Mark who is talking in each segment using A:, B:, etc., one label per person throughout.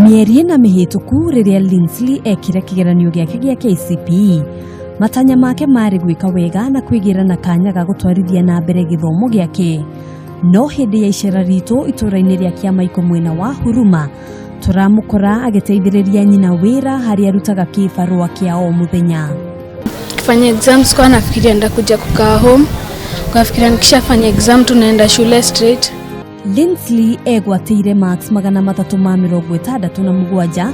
A: Mieri na mihituku riria Linsley ekire kigeranio giake gia KCPE. Matanya make mari gwika wega na kwigirana kanya ga gutwarithia na mbere githomo giake. No hindi ya icera rito ituraini ria kiama mwena wa Huruma turamukora agiteithiriria nyina wira hari arutaga kibarua kiao muthenya.
B: Kufanya exams kwa nafikiria ndakuja kukaa home. Kwafikiria nikishafanya exam tunaenda shule straight.
A: Linsley egwatire marks 367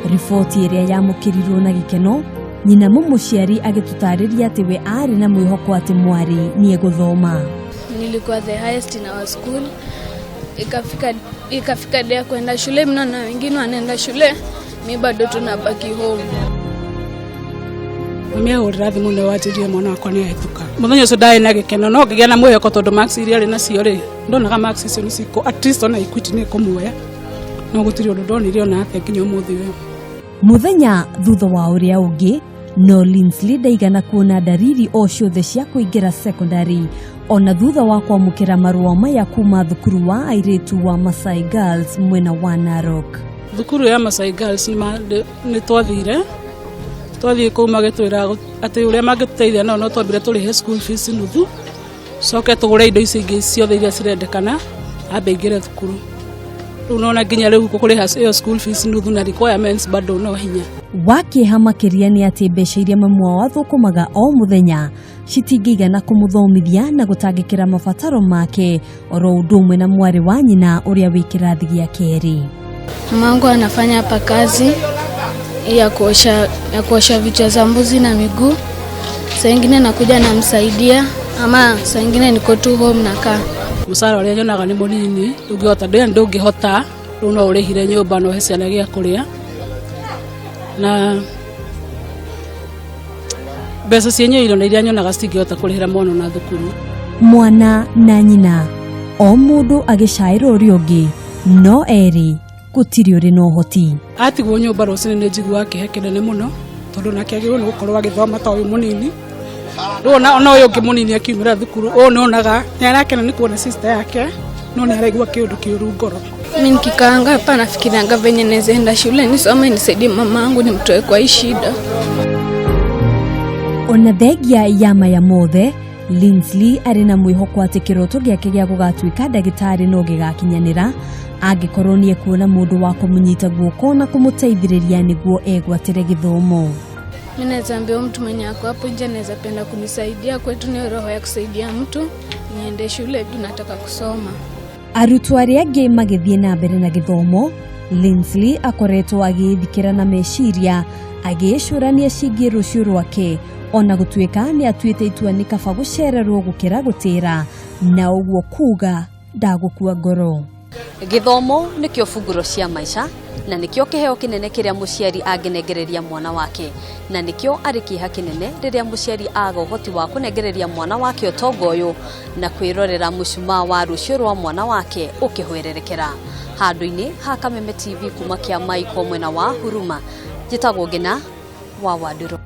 A: riboti iria yamukirirwo na gikeno. Nyina mumuciari agitutariria ati we ari na mwihoko ati mwari ni eguthoma.
B: Nilikuwa the highest in our school. Ikafika dia kwenda shule, mna na wengine wanaenda shule, mimi bado tunabaki home.
C: Mimi urathi muno wajirie mwana wakwa ni ahituka. Muthenya ucio ndari na gikeno no ngigia na mwihoko tondu marks iria ri nacio ri ndonaga marks icio niciko at least ona equity ni kumuoya no gutiri undu ndonire ona athe nginya umuthi we.
A: Muthenya thutha wa uria ungi no Linsley ndaigana kuona dariri o ciothe cia kuingira secondary ona thutha wa kwamukira marua maya kuuma thukuru wa airitu wa Masai Girls mwena wa Narok.
C: Thukuru ya Masai Girls ni twathire kuuma gitwira ati uria mangituteithia no twambire turihe school fees nuthu coke tugure indo ici ingi ciothe iria cirendekana ambe ingire thukuru. Unaona nginya riu kuriha iyo school fees nuthu na requirements bado no hinya.
A: Wakieha makiria ni ati mbeca iria mamwe wathukumaga o muthenya citingigana kumuthomithia na gutangikira mabataro make oro undu umwe na mwari wa nyina uria wikirathi gia keri.
B: Mamangu anafanya hapa kazi ya kuosha vichwa za mbuzi na miguu. Saa nyingine nakuja namsaidia ama saa nyingine niko tu home nakaa.
C: Musara uria nyonaga ni munini ungihota ndungihota no urihire nyumba no heciana gia kuria na mbeca cienyeiro na iria nyonaga citingihota kurihira mwana na thukuru.
A: Mwana na nyina o mundu agicaira uria ungi no eri gutiri uri no hoti.
C: Atigwo nyumba rucini ni njigua kihe kinene muno tondu nake agirwo ni gukorwo agithoma ta uyu munini. Ona uyu ungi munini akiumira thukuru onaga ni arakena ni kuona sister yake no ni araigua kiundu kiuru ngoro.
B: Mimi nikikaanga hapa nafikirianga venye naenda shule nisome nisaidie mamangu nimtoe kwa hii shida.
A: Ona thegia ya maya mothe Linsley arina mwihoko ati kiroto giake gia gugatwika ndagitari no gigakinyanira angikorwo ni ekuona mundu wa kumunyita guoko na kumuteithiriria niguo egwatire githomo.
B: Mimi naweza ambia mtu mwenye ako hapo nje anaweza penda kunisaidia, kwetu ni roho ya kusaidia mtu niende shule tunataka kusoma.
A: Arutwo aria angi magithie na mbere na githomo Linsley akoretwo agithikira na meciria agicurania cigie rucio rwake ona gutwika ni atuite itua ni kaba gucererwo gukira gutira na uguo kuga ndagukua ngoro.
D: Githomo nikio bunguro cia maica na nikio kiheo kinene kiria muciari angenengereria mwana wake na nikio ari kieha kinene riria muciari aga uhoti wa kunengereria mwana wake utongo uyu na kwirorera mucuma wa rucio rwa mwana wake ukihwererekera. Handu-ini ha Kameme TV kuma kia mwena wa Huruma, jitagwo Ngina wa Waduro.